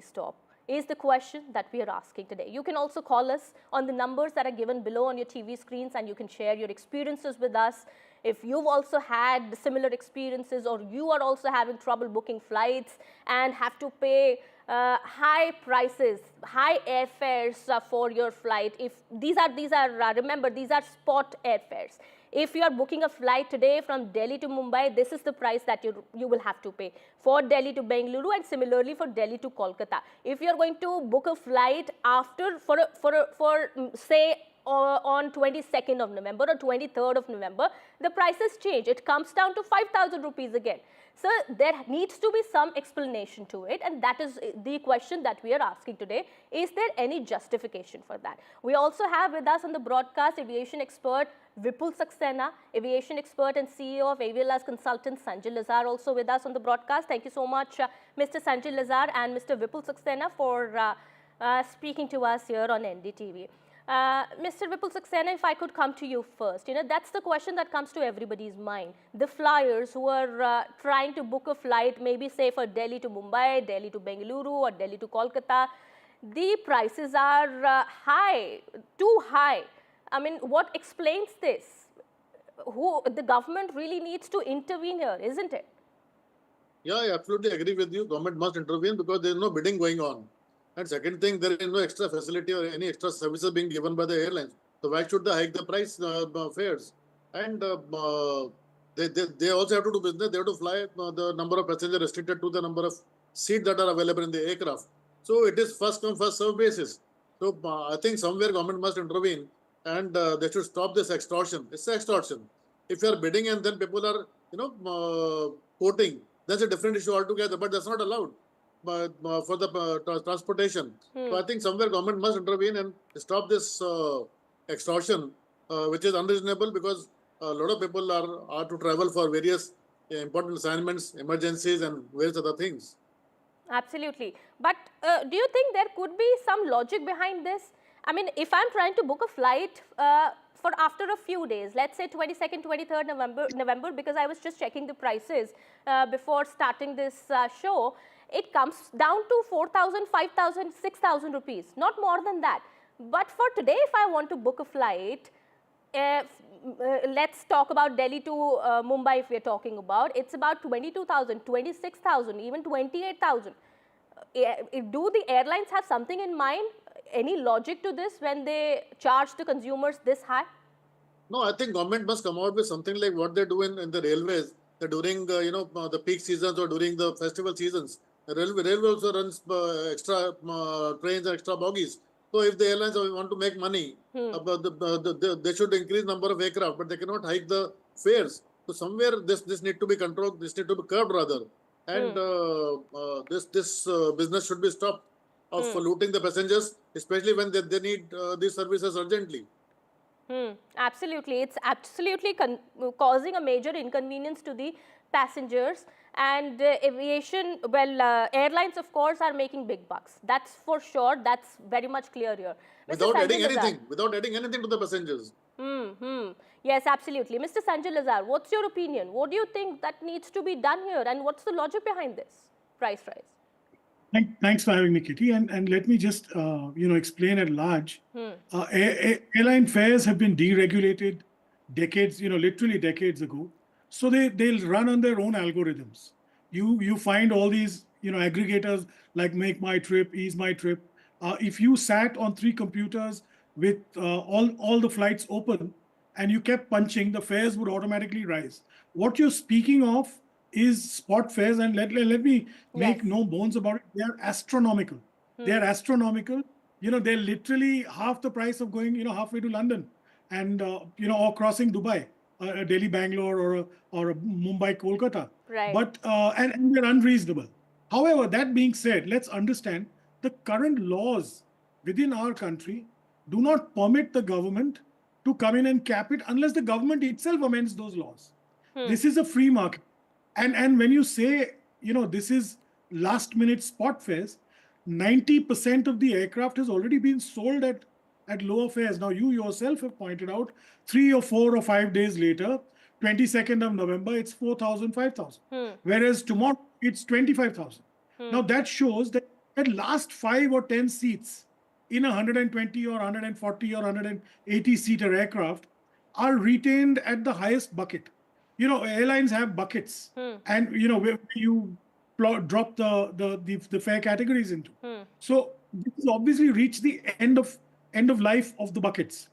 stop? Is the question that we are asking today. You can also call us on the numbers that are given below on your TV screens, and you can share your experiences with us. If you've also had similar experiences, or you are also having trouble booking flights and have to pay high prices, high airfares for your flight. If these are remember, these are spot airfares. If you are booking a flight today from Delhi to Mumbai, this is the price that you will have to pay for Delhi to Bengaluru, and similarly for Delhi to Kolkata. If you are going to book a flight after say on 22nd of November or 23rd of November, the prices change. It comes down to 5,000 rupees again. So there needs to be some explanation to it, and that is the question that we are asking today. Is there any justification for that? We also have with us on the broadcast aviation expert Vipul Saxena, aviation expert and CEO of Aviala's consultant Sanjay Lazar, also with us on the broadcast. Thank you so much, Mr. Sanjay Lazar and Mr. Vipul Saxena, for speaking to us here on NDTV. Mr. Vipul Saxena, if I could come to you first, that's the question that comes to everybody's mind. The flyers who are trying to book a flight, maybe say for Delhi to Mumbai, Delhi to Bengaluru, or Delhi to Kolkata, the prices are high, too high. I mean, what explains this? The government really needs to intervene here, isn't it? Yeah, I absolutely agree with you. Government must intervene because there is no bidding going on. And second thing, there is no extra facility or any extra services being given by the airlines. So why should they hike the price fares? And they also have to do business. They have to fly. The number of passengers restricted to the number of seats that are available in the aircraft. So it is first come, first serve basis. So I think somewhere government must intervene, and they should stop this extortion. It's extortion. If you are bidding and then people are, quoting, that's a different issue altogether. But that's not allowed. For the transportation. So I think somewhere government must intervene and stop this extortion, which is unreasonable, because a lot of people are to travel for various important assignments, emergencies, and various other things. Absolutely. But do you think there could be some logic behind this? I mean, if I'm trying to book a flight for after a few days, let's say 22nd, 23rd November, because I was just checking the prices before starting this show, it comes down to 4,000, 5,000, 6,000 rupees, not more than that. But for today, if I want to book a flight, let's talk about Delhi to Mumbai if we're talking about, it's about 22,000, 26,000, even 28,000. Do the airlines have something in mind? Any logic to this when they charge the consumers this high? No, I think government must come out with something like what they do in the railways, during the peak seasons or during the festival seasons. The railway also runs extra trains and extra bogies. So if the airlines want to make money, they should increase number of aircraft, but they cannot hike the fares. So somewhere this need to be controlled. This need to be curbed rather, and this business should be stopped of looting the passengers, especially when they need these services urgently. Absolutely, it's absolutely causing a major inconvenience to the passengers. And aviation, well, airlines, of course, are making big bucks. That's for sure. That's very much clear here. Without adding anything to the passengers. Yes, absolutely. Mr. Sanjay Lazar, what's your opinion? What do you think that needs to be done here? And what's the logic behind this price rise? Thanks for having me, Kitty. And let me just, explain at large. Airline fares have been deregulated decades, literally decades ago. So they'll run on their own algorithms. You find all these aggregators like Make My Trip, Ease My Trip. If you sat on 3 computers with all the flights open and you kept punching, the fares would automatically rise. What you're speaking of is spot fares, and let me make no bones about it. They are astronomical. They are astronomical. They're literally half the price of going halfway to London and or crossing Dubai. Delhi, Bangalore, or Mumbai, Kolkata. Right. But and they're unreasonable. However, that being said, let's understand the current laws within our country do not permit the government to come in and cap it unless the government itself amends those laws. This is a free market, and when you say this is last minute spot fares, 90% of the aircraft has already been sold at lower fares. Now, you yourself have pointed out 3 or 4 or 5 days later, 22nd of November, it's 4,000, 5,000. Whereas tomorrow, it's 25,000. Now, that shows that that last 5 or 10 seats in a 120 or 140 or 180 seater aircraft are retained at the highest bucket. Airlines have buckets, and where you drop the fare categories into. So this has obviously reached the end of life of the buckets.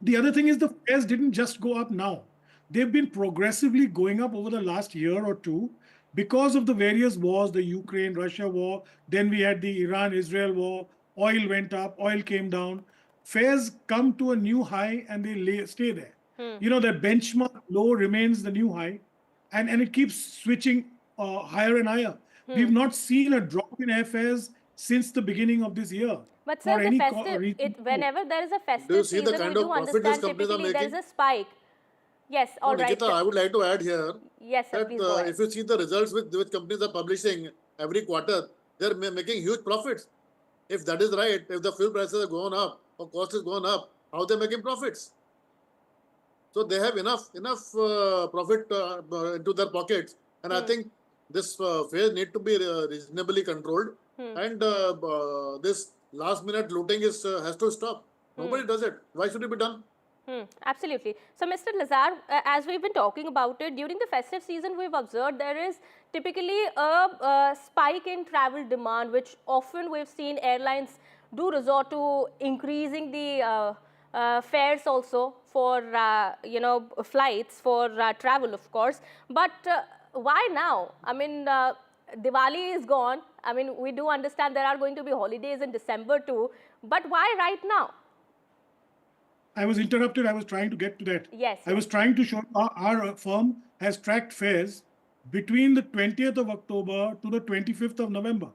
The other thing is the fares didn't just go up now. They've been progressively going up over the last year or two because of the various wars, the Ukraine-Russia war, then we had the Iran-Israel war, oil went up, oil came down. Fares come to a new high and they stay there. The benchmark low remains the new high, and it keeps switching higher and higher. We've not seen a drop in airfares since the beginning of this year. But sir, whenever there is a festive season, we do understand typically there is a spike. Yes, all right. Nikita, I would like to add here that if you see the results which companies are publishing every quarter, they're making huge profits. If that is right, if the fuel prices are going up or cost is going up, how they're making profits? So they have enough profit into their pockets, and I think this fare need to be reasonably controlled, and this last minute looting has to stop. Nobody does it. Why should it be done? Absolutely. So, Mr. Lazar, as we've been talking about it, during the festive season, we've observed there is typically a spike in travel demand, which often we've seen airlines do resort to increasing the fares also for, flights, for travel, of course. But why now? I mean, Diwali is gone. I mean, we do understand there are going to be holidays in December too. But why right now? I was interrupted. I was trying to get to that. Yes. I was trying to show our firm has tracked fares between the 20th of October to the 25th of November.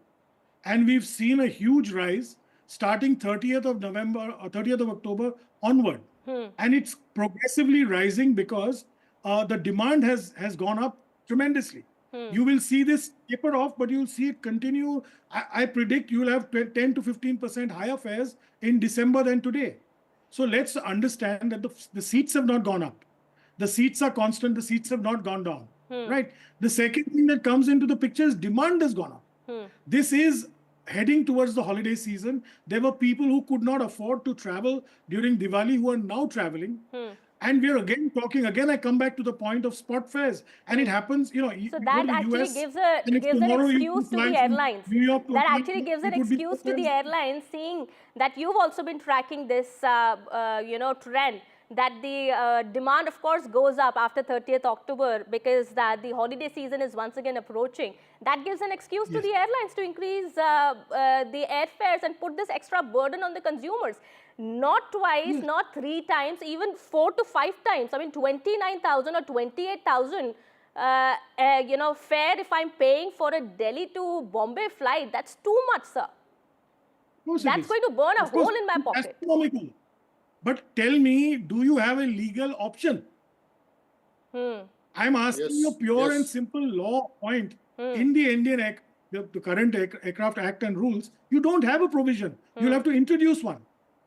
And we've seen a huge rise starting 30th of November or 30th of October onward. And it's progressively rising because the demand has gone up tremendously. You will see this taper off, but you'll see it continue. I predict you will have 10 to 15% higher fares in December than today. So let's understand that the seats have not gone up. The seats are constant. The seats have not gone down. Right. The second thing that comes into the picture is demand has gone up. This is heading towards the holiday season. There were people who could not afford to travel during Diwali who are now traveling. And we're again talking, I come back to the point of spot fares. And it happens, So that actually gives an excuse to the airlines. That actually gives an excuse to the airlines, seeing that you've also been tracking this, trend, that the demand, of course, goes up after 30th October because the holiday season is once again approaching. That gives an excuse to the airlines to increase the airfares and put this extra burden on the consumers. Not twice, not 3 times, even 4 to 5 times. I mean, 29,000 or 28,000, fare if I'm paying for a Delhi to Bombay flight, that's too much, sir. That's going to burn a hole in my pocket. Astronomical. But tell me, do you have a legal option? I'm asking you a pure and simple law point. In the Indian the current Aircraft Act and rules, you don't have a provision. You'll have to introduce one.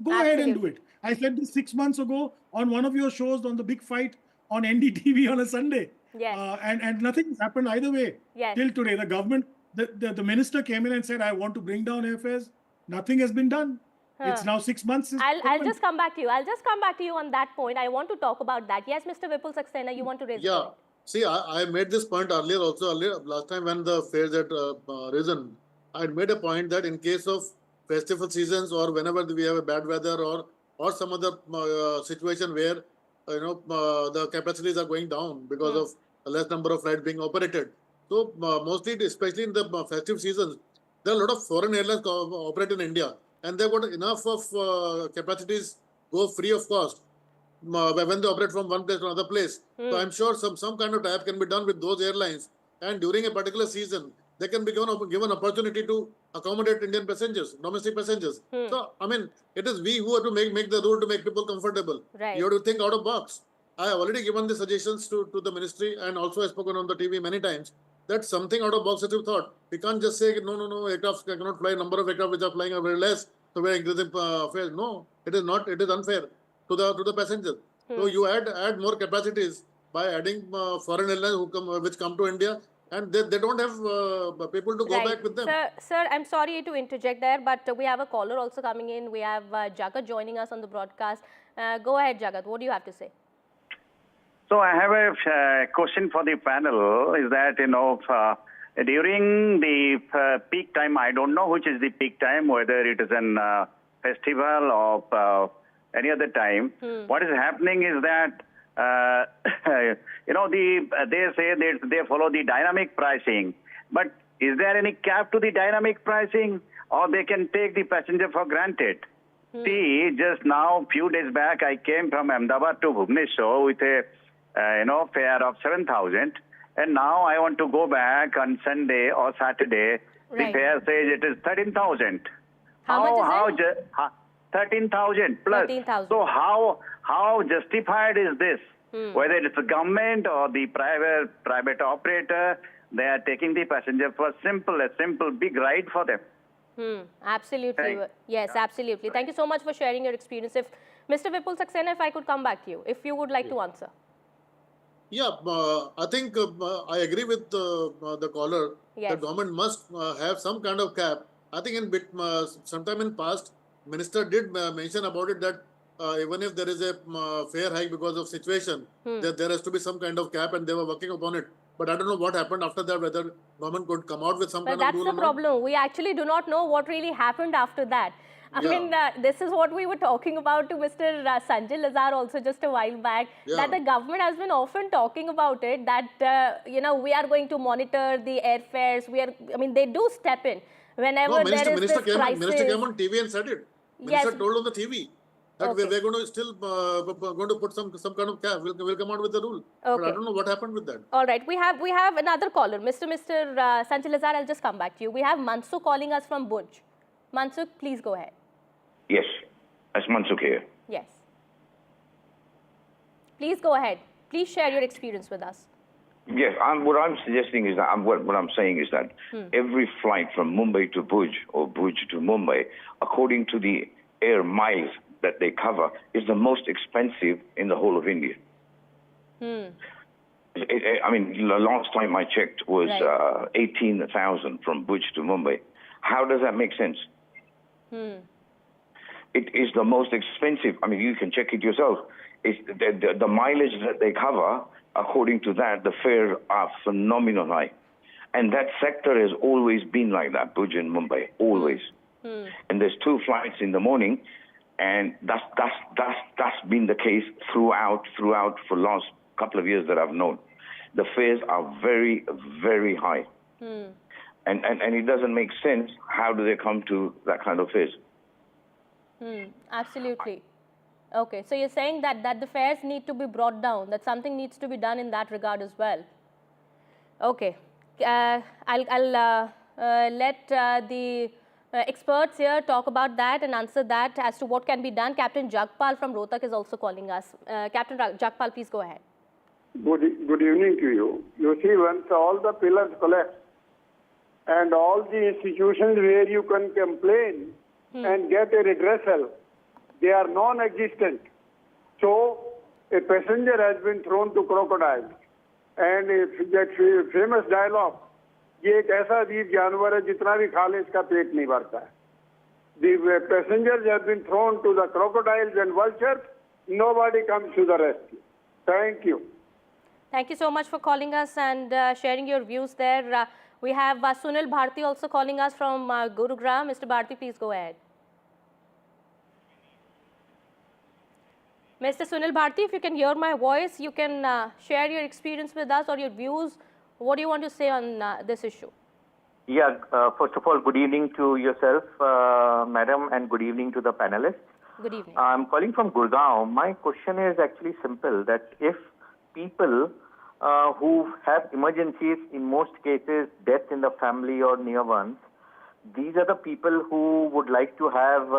Go ahead and do it. I said this 6 months ago on one of your shows on the big fight on NDTV on a Sunday. Yes. And nothing's happened either way. Yes. Till today, the government, the minister came in and said, I want to bring down airfares. Nothing has been done. It's now 6 months. I'll just come back to you. I'll just come back to you on that point. I want to talk about that. Yes, Mr. Vipul Saxena, you want to raise a point? See, I made this point earlier last time when the fares had risen. I made a point that in case of festival seasons or whenever we have a bad weather or some other situation where the capacities are going down because of a less number of flights being operated. So mostly, especially in the festive seasons, there are a lot of foreign airlines operate in India, and they've got enough of capacities go free of cost when they operate from one place to another place. So I'm sure some kind of tie-up can be done with those airlines, and during a particular season, they can be given opportunity to accommodate Indian passengers, domestic passengers. So, I mean, it is we who have to make the rule to make people comfortable. Right. You have to think out of box. I have already given the suggestions to the ministry, and also I've spoken on the TV many times that something out of box that you thought. We can't just say, no, aircraft cannot fly, number of aircraft which are flying are very less, so we're increasing fares. No, it is not. It is unfair to the passengers. So you add more capacities by adding foreign airlines which come to India, and they don't have people to go back with them. Sir, I'm sorry to interject there, but we have a caller also coming in. We have Jagat joining us on the broadcast. Go ahead, Jagat. What do you have to say? So I have a question for the panel. Is that, during the peak time, I don't know which is the peak time, whether it is an festival or any other time. What is happening is that, they say they follow the dynamic pricing. But is there any cap to the dynamic pricing, or they can take the passenger for granted? See, just now, few days back, I came from Ahmedabad to Bhubaneswar with a fare of 7,000, and now I want to go back on Sunday or Saturday. Right. The fare says it is 13,000. How much is it? 13,000 plus. 13,000. So how justified is this? Whether it's the government or the private operator, they are taking the passenger for a simple big ride for them. Absolutely. Yes, absolutely. Thank you so much for sharing your experience. If Mr. Vipul Saxena, if I could come back to you, if you would like to answer. Yeah, I think I agree with the caller. Yes. The government must have some kind of cap. I think sometime in past, minister did mention about it that even if there is a fare hike because of situation, there has to be some kind of cap, and they were working upon it. But I don't know what happened after that, whether government could come out with some kind of rule. That's the problem. We actually do not know what really happened after that. I mean, this is what we were talking about to Mr. Sanjay Lazar also just a while back, that the government has been often talking about it, that, we are going to monitor the airfares. They do step in whenever there is this crisis. Minister came on TV and said it. Minister told on the TV that we're going to still going to put some kind of cap. We'll come out with the rule. But I don't know what happened with that. All right, we have another caller, Mr. Sanjay Lazar. I'll just come back to you. We have Mansukh calling us from Bhuj. Mansukh, please go ahead. Yes, that's Mansukh here. Yes. Please go ahead. Please share your experience with us. Yes, what I'm suggesting is that what I'm saying is that every flight from Mumbai to Bhuj or Bhuj to Mumbai, according to the air miles that they cover, is the most expensive in the whole of India. The last time I checked was 18,000 from Bhuj to Mumbai. How does that make sense? It is the most expensive. You can check it yourself. It's the mileage that they cover, according to that, the fares are phenomenal high. And that sector has always been like that, Bhuj and Mumbai, always. And there's 2 flights in the morning, and that's been the case throughout for the last couple of years that I've known. The fares are very, very high. And it doesn't make sense. How do they come to that kind of fares? Absolutely. Okay, so you're saying that the fares need to be brought down, that something needs to be done in that regard as well. Okay, I'll let the experts here talk about that and answer that as to what can be done. Captain Jagpal from Rohtak is also calling us. Captain Jagpal, please go ahead. Good evening to you. You see, once all the pillars collapse and all the institutions where you can complain and get a redressal, they are non-existent. So a passenger has been thrown to crocodiles. And that famous dialogue, ये एक ऐसा अजीब जानवर है जितना भी खा ले इसका पेट नहीं भरता है. The passengers have been thrown to the crocodiles and vultures. Nobody comes to the rescue. Thank you. Thank you so much for calling us and sharing your views there. We have Sunil Bharti also calling us from Gurugram. Mr. Bharti, please go ahead. Mr. Sunil Bharti, if you can hear my voice, you can share your experience with us or your views. What do you want to say on this issue? Yeah, first of all, good evening to yourself, madam, and good evening to the panelists. Good evening. I'm calling from Gurgaon. My question is actually simple, that if people who have emergencies, in most cases death in the family or near ones, these are the people who would like to have,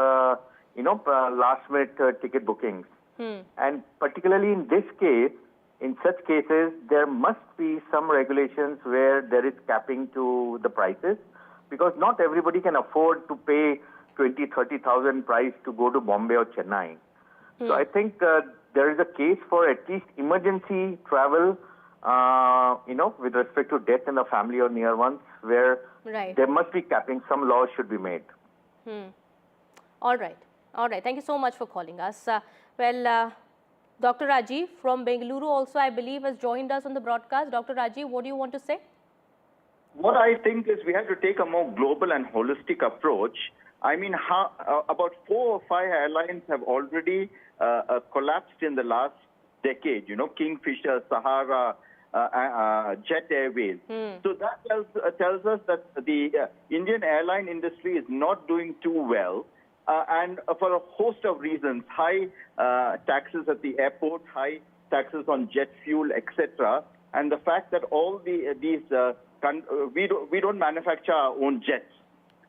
last minute ticket bookings. And particularly in this case, in such cases, there must be some regulations where there is capping to the prices, because not everybody can afford to pay 20,000-30,000 price to go to Bombay or Chennai. So I think there is a case for at least emergency travel with respect to death in the family or near ones, where Right. there must be capping. Some laws should be made. All right. All right. Thank you so much for calling us. Dr. Rajiv from Bengaluru also, I believe, has joined us on the broadcast. Dr. Rajiv, what do you want to say? What I think is we have to take a more global and holistic approach. I mean, about 4 or 5 airlines have already collapsed in the last decade. Kingfisher, Sahara, Jet Airways. So that tells us that the Indian airline industry is not doing too well. And for a host of reasons, high taxes at the airport, high taxes on jet fuel, etc., and the fact that all we don't manufacture our own jets,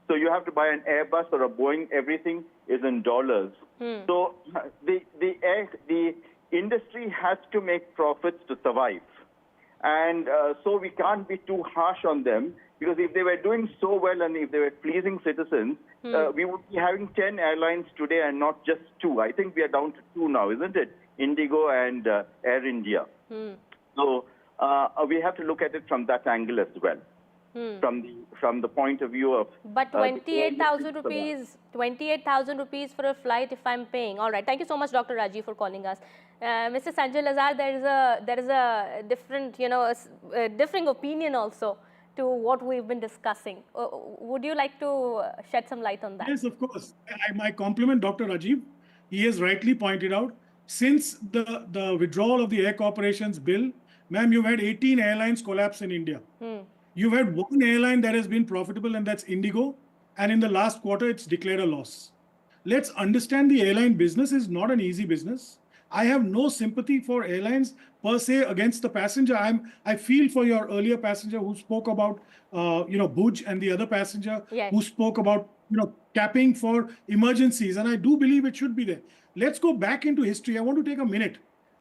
so you have to buy an Airbus or a Boeing. Everything is in dollars. So the industry has to make profits to survive, and so we can't be too harsh on them. Because if they were doing so well and if they were pleasing citizens, we would be having 10 airlines today and not just 2. I think we are down to 2 now, isn't it? Indigo and Air India. So we have to look at it from that angle as well, from the point of view of. But 28,000 rupees, 28,000 rupees for a flight if I'm paying. All right. Thank you so much, Dr. Rajiv, for calling us. Mr. Sanjay Lazar, there is a different, a differing opinion also to what we've been discussing. Would you like to shed some light on that? Yes, of course. I compliment Dr. Rajiv. He has rightly pointed out, since the withdrawal of the Air Corporations bill, ma'am, you've had 18 airlines collapse in India. You've had one airline that has been profitable, and that's Indigo. And in the last quarter, it's declared a loss. Let's understand the airline business is not an easy business. I have no sympathy for airlines per se against the passenger. I feel for your earlier passenger who spoke about, Bhuj, and the other passenger who spoke about, capping for emergencies. And I do believe it should be there. Let's go back into history. I want to take a minute.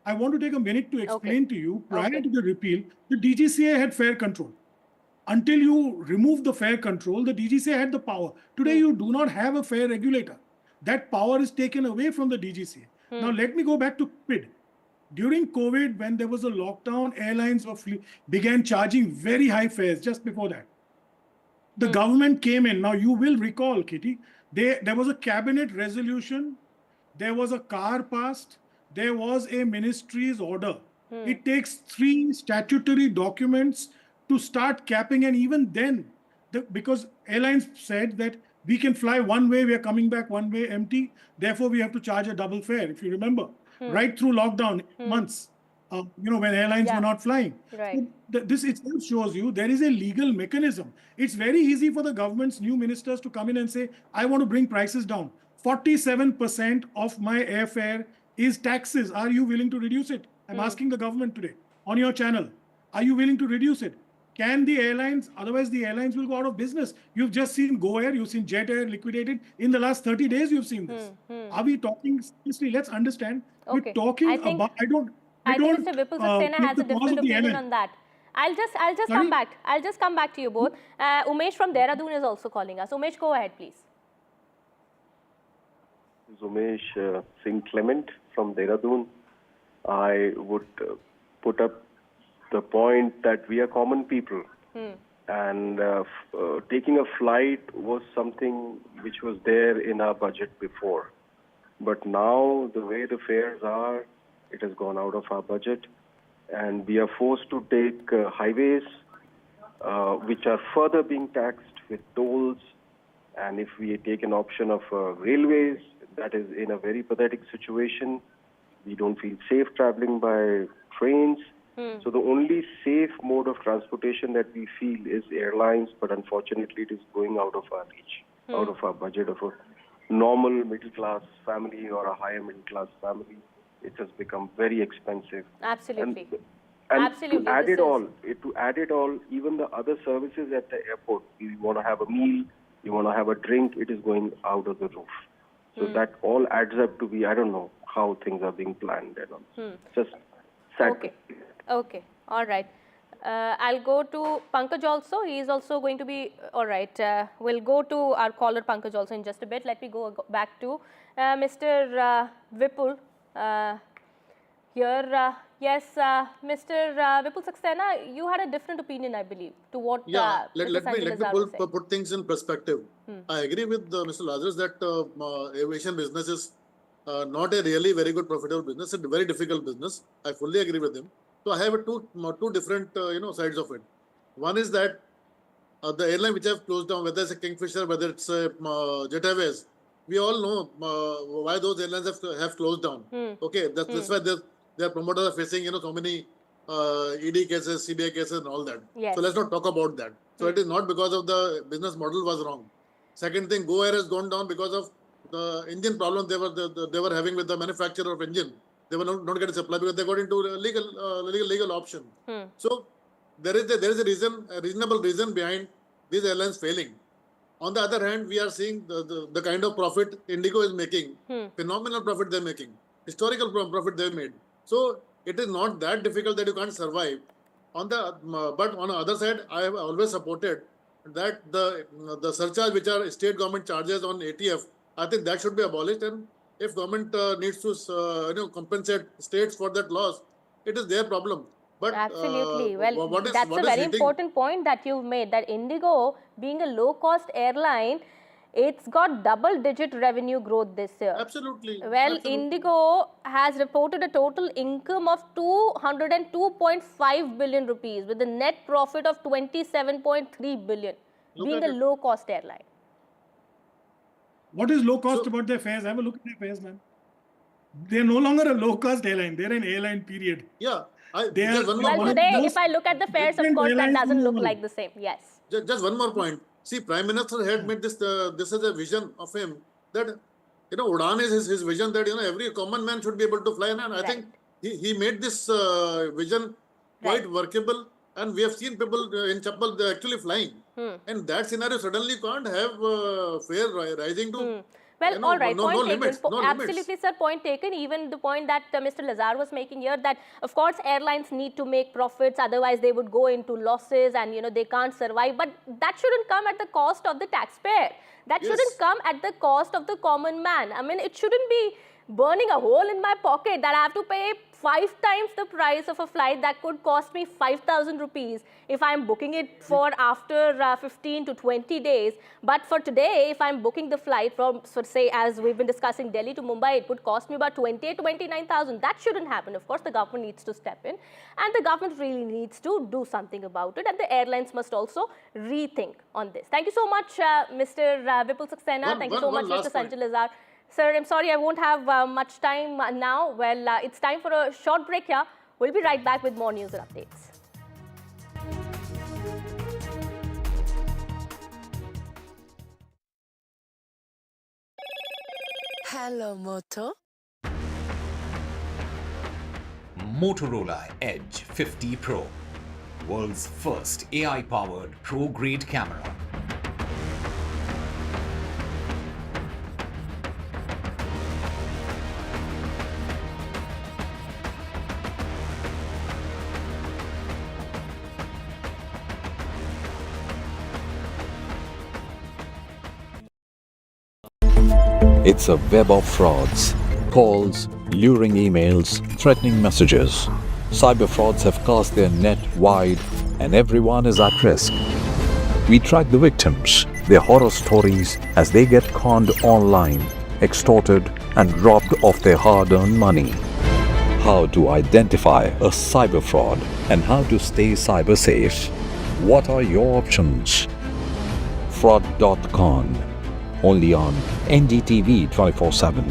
To explain to you, prior to the repeal, the DGCA had fare control. Until you remove the fare control, the DGCA had the power. Today, you do not have a fare regulator. That power is taken away from the DGCA. Now, let me go back to COVID. During COVID, when there was a lockdown, airlines began charging very high fares just before that. The government came in. Now, you will recall, Kitty, there was a cabinet resolution, there was a car passed, there was a ministry's order. It takes 3 statutory documents to start capping, and even then, because airlines said that we can fly one way, we are coming back one way empty, therefore we have to charge a double fare, if you remember, right through lockdown months, when airlines were not flying. Right. So this itself shows you there is a legal mechanism. It's very easy for the government's new ministers to come in and say, I want to bring prices down. 47% of my airfare is taxes. Are you willing to reduce it? I'm asking the government today on your channel. Are you willing to reduce it? Can the airlines, otherwise the airlines will go out of business. You've just seen Go Air, you've seen Jet Air liquidated. In the last 30 days, you've seen this. Are we talking seriously? Let's understand. We're talking about, I think Mr. Vipul Saxena has a different opinion on that. I'll just come back. I'll just come back to you both. Umesh from Dehradun is also calling us. Umesh, go ahead, please. This is Umesh Singh Clement from Dehradun. I would put up the point that we are common people, and taking a flight was something which was there in our budget before. But now, the way the fares are, it has gone out of our budget, and we are forced to take highways, which are further being taxed with tolls. And if we take an option of railways, that is in a very pathetic situation. We don't feel safe traveling by trains. So the only safe mode of transportation that we feel is airlines, but unfortunately it is going out of our reach, out of our budget of a normal middle-class family or a higher middle-class family. It has become very expensive. Absolutely. And Absolutely. to add it all, even the other services at the airport, you want to have a meal, you want to have a drink, it is going out of the roof. So that all adds up to be, I don't know how things are being planned and all. Just sad. Okay. All right. I'll go to Pankaj also. He is also going to be, all right. We'll go to our caller Pankaj also in just a bit. Let me go back to Mr. Vipul. here. Yes, Mr. Vipul Saxena, you had a different opinion, I believe, to what Yeah, Mr. let Sanjay me Lazar was saying. put things in perspective. I agree with Mr. Lazarus that aviation business is not a really very good profitable business. It's a very difficult business. I fully agree with him. So I have two different sides of it. One is that the airline which have closed down, whether it's a Kingfisher, whether it's a Jet Airways, we all know why those airlines have closed down. Okay, that's why their promoters are facing so many ED cases, CBI cases, and all that. Yes. So let's not talk about that. So it is not because of the business model was wrong. Second thing, Go Air has gone down because of the engine problem they were having with the manufacturer of engine. They were not getting supply because they got into a legal option. So there is a reasonable reason behind these airlines failing. On the other hand, we are seeing the kind of profit Indigo is making, phenomenal profit they're making, historical profit they've made. So it is not that difficult that you can't survive. But on the other side, I have always supported that the surcharge which are state government charges on ATF, I think that should be abolished. And if government needs to compensate states for that loss, it is their problem. But absolutely. Well, what is very hitting? important point that you've made, that Indigo, being a low-cost airline, it's got double-digit revenue growth this year. Absolutely. Well, absolutely. Indigo has reported a total income of 202.5 billion rupees with a net profit of 27.3 billion, being a low-cost airline. What is low cost about their fares? Have a look at their fares, man. They're no longer a low-cost airline. They're an airline, period. Yeah. Today, if I look at the fares, of course, that doesn't look like the same. Yes. Just one more point. See, Prime Minister had made this is a vision of him that, Udan is his vision that, every common man should be able to fly. And I think he made this vision quite workable. And we have seen people in Chappal, they're actually flying. And that scenario suddenly can't have fare rising to... Well, all right, point taken. Limits, Absolutely, sir, point taken. Even the point that Mr. Lazar was making here, that of course airlines need to make profits, otherwise they would go into losses and they can't survive. But that shouldn't come at the cost of the taxpayer. That shouldn't come at the cost of the common man. I mean, it shouldn't be burning a hole in my pocket that I have to pay 5 times the price of a flight that could cost me 5,000 rupees if I'm booking it for after 15 to 20 days. But for today, if I'm booking the flight from, say, as we've been discussing, Delhi to Mumbai, it would cost me about 29,000. That shouldn't happen. Of course, the government needs to step in, and the government really needs to do something about it, and the airlines must also rethink on this. Thank you so much, Mr. Vipul Saxena. Thank you so much, Mr. Sanjay Lazar. Sir, I'm sorry I won't have much time now. Well, it's time for a short break here. We'll be right back with more news and updates. Hello, Moto. Motorola Edge 50 Pro, world's first AI-powered pro-grade camera. It's a web of frauds, calls, luring emails, threatening messages. Cyber frauds have cast their net wide and everyone is at risk. We track the victims, their horror stories as they get conned online, extorted and robbed of their hard-earned money. How to identify a cyber fraud and how to stay cyber safe. What are your options? Fraud.con. Only on NDTV 24/7.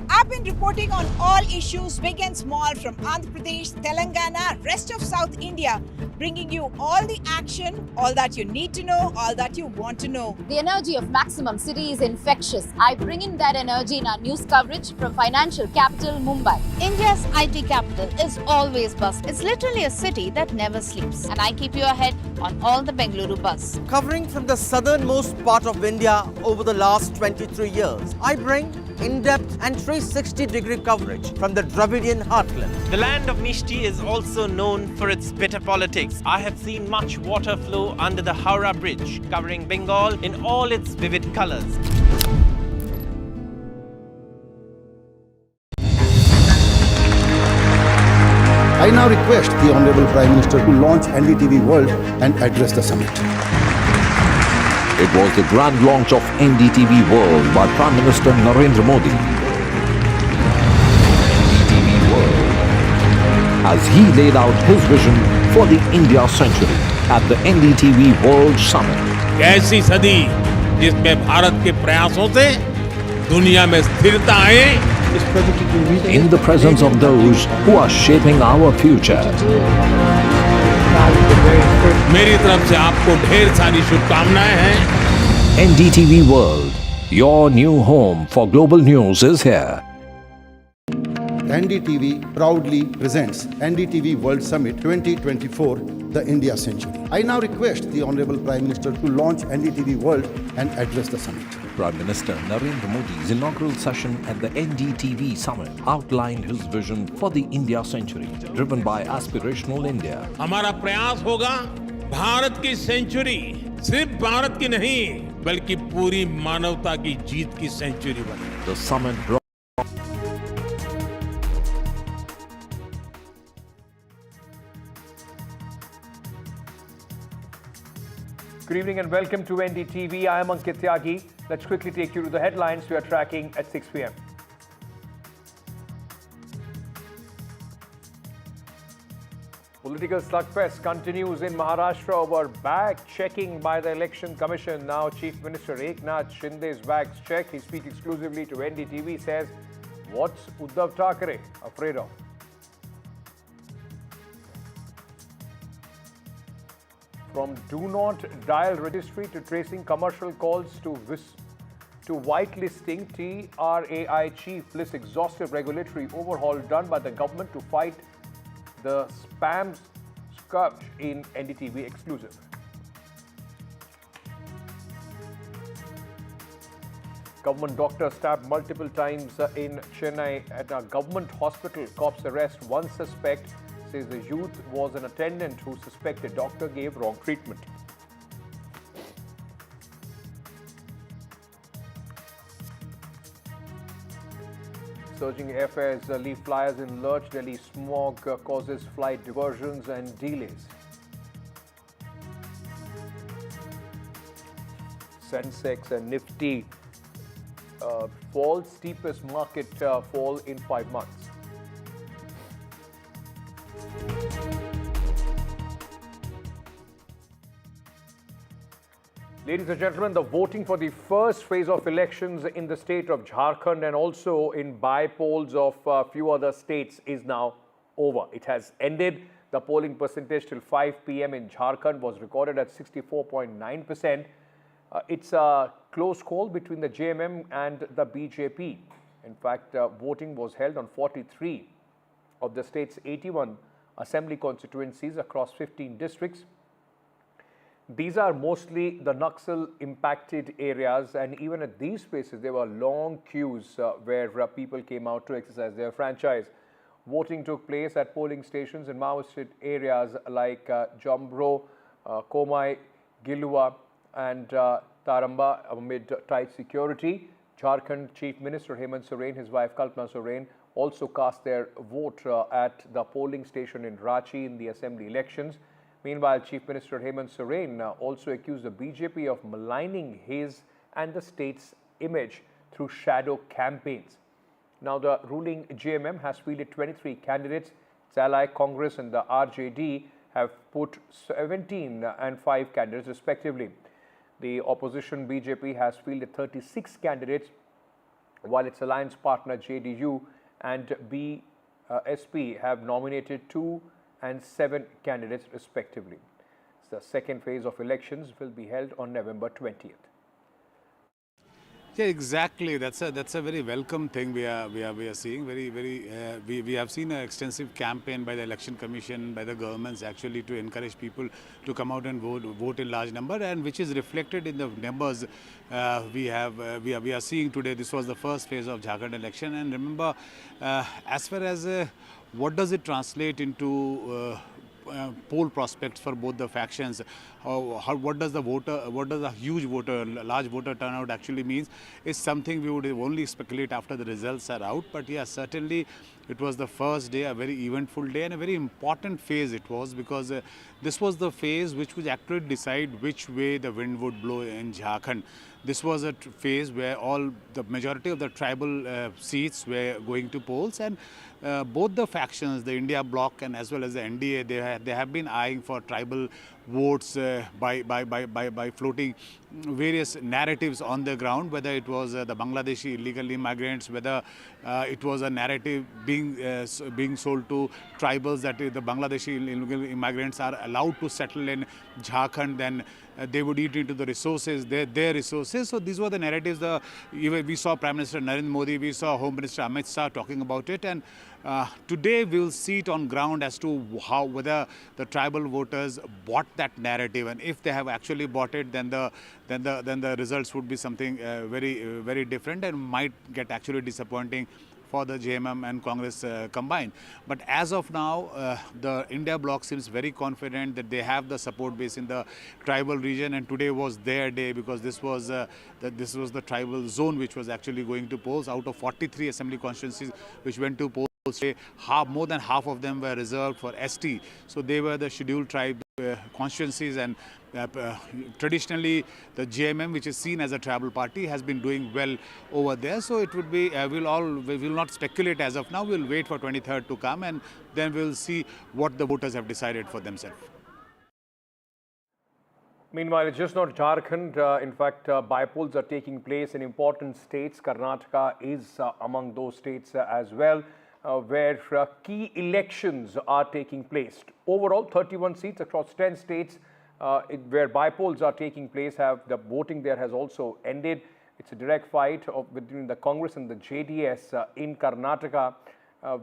I've been reporting on all issues, big and small, from Andhra Pradesh, Telangana, rest of South India, bringing you all the action, all that you need to know, all that you want to know. The energy of Maximum City is infectious. I bring in that energy in our news coverage from financial capital Mumbai. India's IT capital is always buzz. It's literally a city that never sleeps. And I keep you ahead on all the Bengaluru buzz. Covering from the southernmost part of India over the last 23 years, I bring in-depth and 360-degree coverage from the Dravidian heartland. The land of Mishti is also known for its bitter politics. I have seen much water flow under the Howrah Bridge, covering Bengal in all its vivid colors. I now request the Honorable Prime Minister to launch NDTV World and address the summit. It was the grand launch of NDTV World by Prime Minister Narendra Modi. NDTV World, as he laid out his vision for the India century at the NDTV World Summit. ऐसी सदी जिसमें भारत के प्रयासों से दुनिया में स्थिरता आए, In the presence of those who are shaping our future. मेरी तरफ से आपको ढेर सारी शुभकामनाएं हैं। NDTV World, your new home for global news is here. NDTV proudly presents NDTV World Summit 2024, the India Century. I now request the Honorable Prime Minister to launch NDTV World and address the summit. Prime Minister Narendra Modi's inaugural session at the NDTV Summit outlined his vision for the India century, driven by aspirational India. हमारा प्रयास होगा भारत की century सिर्फ भारत की नहीं बल्कि पूरी मानवता की जीत की सेंचुरी बने। The summit brought Good evening and welcome to NDTV. I am Ankit Tyagi. Let's quickly take you to the headlines we are tracking at 6 p.m. Political slugfest continues in Maharashtra over bag checking by the Election Commission. Now Chief Minister Eknath Shinde's bags check. He speaks exclusively to NDTV, says, what's Uddhav Thackeray afraid of? From do not dial registry to tracing commercial calls to whitelisting, TRAI chief lists exhaustive regulatory overhaul done by the government to fight the spam scourge in NDTV exclusive. Government doctor stabbed multiple times in Chennai at a government hospital. Cops arrest one suspect. Says the youth was an attendant who suspected doctor gave wrong treatment. Surging airfares leave flyers in lurch. Delhi smog causes flight diversions and delays. Sensex and Nifty fall, steepest market fall in 5 months. Ladies and gentlemen, the voting for the first phase of elections in the state of Jharkhand and also in bypolls of a few other states is now over. It has ended. The polling percentage till 5 p.m. in Jharkhand was recorded at 64.9%. It's a close call between the JMM and the BJP. In fact, voting was held on 43 of the state's 81 assembly constituencies across 15 districts. These are mostly the Naxal impacted areas, and even at these places there were long queues where people came out to exercise their franchise. Voting took place at polling stations in Maoist areas like Jambro, Komai, Gilua and Taramba amid tight security. Jharkhand Chief Minister Hemant Soren, his wife Kalpana Soren, also cast their vote at the polling station in Ranchi in the assembly elections. Meanwhile, Chief Minister Hemant Soren also accused the BJP of maligning his and the state's image through shadow campaigns. Now, the ruling JMM has fielded 23 candidates. Its ally Congress and the RJD have put 17 and 5 candidates respectively. The opposition BJP has fielded 36 candidates, while its alliance partner JDU and BSP have nominated 2 and 7 candidates respectively. The second phase of elections will be held on November 20th. Yeah, exactly. That's a very welcome thing we are seeing. We have seen an extensive campaign by the Election Commission, by the governments actually to encourage people to come out and vote in large number, and which is reflected in the numbers we are seeing today. This was the first phase of Jharkhand election, and remember, as far as what does it translate into poll prospects for both the factions. What does a huge large voter turnout actually means is something we would only speculate after the results are out. But yeah, certainly it was the first day, a very eventful day and a very important phase it was, because this was the phase which would actually decide which way the wind would blow in Jharkhand. This was a phase where the majority of the tribal seats were going to polls, and both the factions, the India bloc and as well as the NDA, they have been eyeing for tribal votes by floating various narratives on the ground, whether it was the Bangladeshi illegal immigrants, whether it was a narrative being sold to tribals that the Bangladeshi illegal immigrants are allowed to settle in Jharkhand, then they would eat into the resources, their resources. So these were the narratives. We saw Prime Minister Narendra Modi, we saw Home Minister Amit Shah talking about it, and today we'll see it on ground as to whether the tribal voters bought that narrative, and if they have actually bought it, then the results would be something very different and might get actually disappointing for the JMM and Congress combined. But as of now, the India bloc seems very confident that they have the support base in the tribal region, and today was their day, because this was the tribal zone which was actually going to polls. Out of 43 assembly constituencies which went to polls, more than half of them were reserved for ST. So they were the scheduled tribe constituencies, and traditionally the JMM, which is seen as a tribal party, has been doing well over there. So it would be, we will not speculate as of now. We'll wait for 23rd to come, and then we'll see what the voters have decided for themselves. Meanwhile, it's just not Jharkhand. In fact, bypolls are taking place in important states. Karnataka is among those states as well, where key elections are taking place. Overall, 31 seats across 10 states where bypolls are taking place. The voting there has also ended. It's a direct fight between the Congress and the JDS in Karnataka,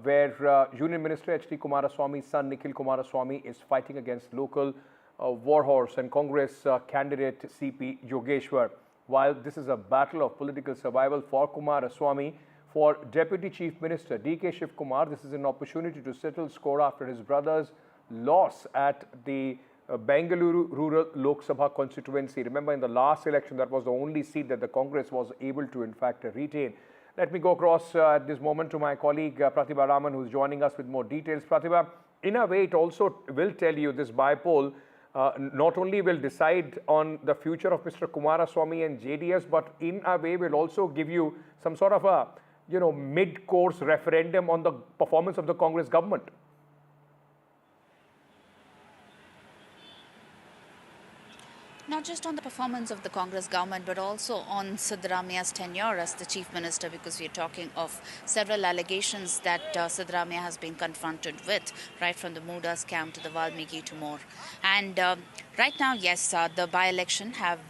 where Union Minister H.D. Kumaraswamy's son Nikhil Kumaraswamy is fighting against local warhorse and Congress candidate C.P. Yogeshwar. While this is a battle of political survival for Kumaraswamy, for Deputy Chief Minister D.K. Shiv Kumar, this is an opportunity to settle score after his brother's loss at the Bengaluru rural Lok Sabha constituency. Remember, in the last election, that was the only seat that the Congress was able to, in fact, retain. Let me go across at this moment to my colleague Pratibha Raman, who's joining us with more details. Pratibha, in a way, it also will tell you this bypoll not only will decide on the future of Mr. Kumaraswamy and JDS, but in a way will also give you some sort of a mid-course referendum on the performance of the Congress government. Not just on the performance of the Congress government, but also on Siddaramaia's tenure as the chief minister, because we are talking of several allegations that Siddaramaiah has been confronted with, right from the Muda scam to the Valmiki to more. And right now, yes, the by-election have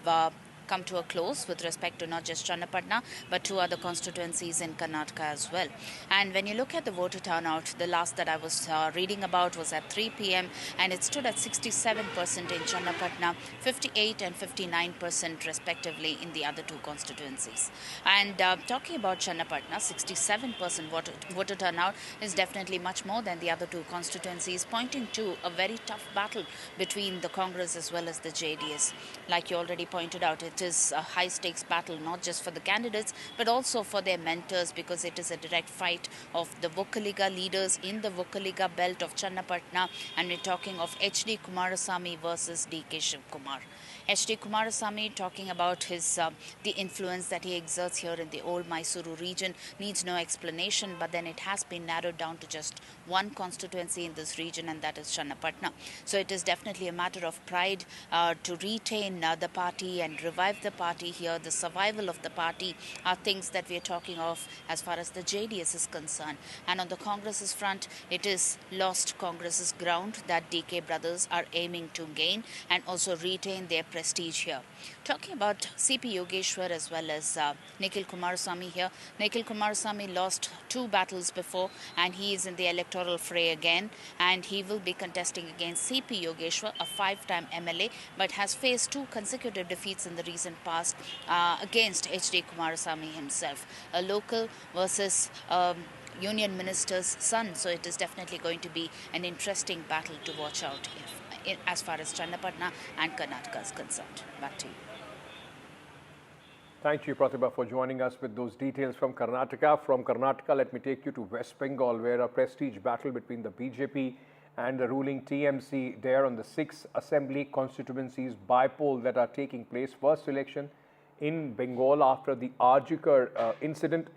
come to a close with respect to not just Channapatna, but two other constituencies in Karnataka as well. And when you look at the voter turnout, the last that I was reading about was at 3 p.m. and it stood at 67% in Channapatna, 58 and 59% respectively in the other two constituencies. And talking about Channapatna, 67% voter turnout is definitely much more than the other two constituencies, pointing to a very tough battle between the Congress as well as the JDS. Like you already pointed out, it is a high-stakes battle, not just for the candidates, but also for their mentors, because it is a direct fight of the Vokkaliga leaders in the Vokkaliga belt of Channapatna, and we're talking of H.D. Kumaraswamy versus D.K. Shiv Kumar. H.D. Kumaraswamy, talking about his the influence that he exerts here in the old Mysuru region, needs no explanation, but then it has been narrowed down to just one constituency in this region, and that is Channapatna. So it is definitely a matter of pride to retain the party and revive the party here. The survival of the party are things that we are talking of as far as the JDS is concerned. And on the Congress's front, it is lost Congress's ground that DK brothers are aiming to gain and also retain their prestige here. Talking about C.P. Yogeshwar as well as Nikhil Kumaraswamy here. Nikhil Kumaraswamy lost two battles before, and he is in the electoral fray again, and he will be contesting against C.P. Yogeshwar, a five-time MLA, but has faced two consecutive defeats in the recent past against H.D. Kumaraswamy himself. A local versus union minister's son. So it is definitely going to be an interesting battle to watch out as far as Channapatna and Karnataka is concerned. Back to you. Thank you, Pratibha, for joining us with those details from Karnataka. From Karnataka, let me take you to West Bengal, where a prestige battle between the BJP and the ruling TMC there on the 6 assembly constituencies bypoll that are taking place. First election in Bengal after the Arjikar incident.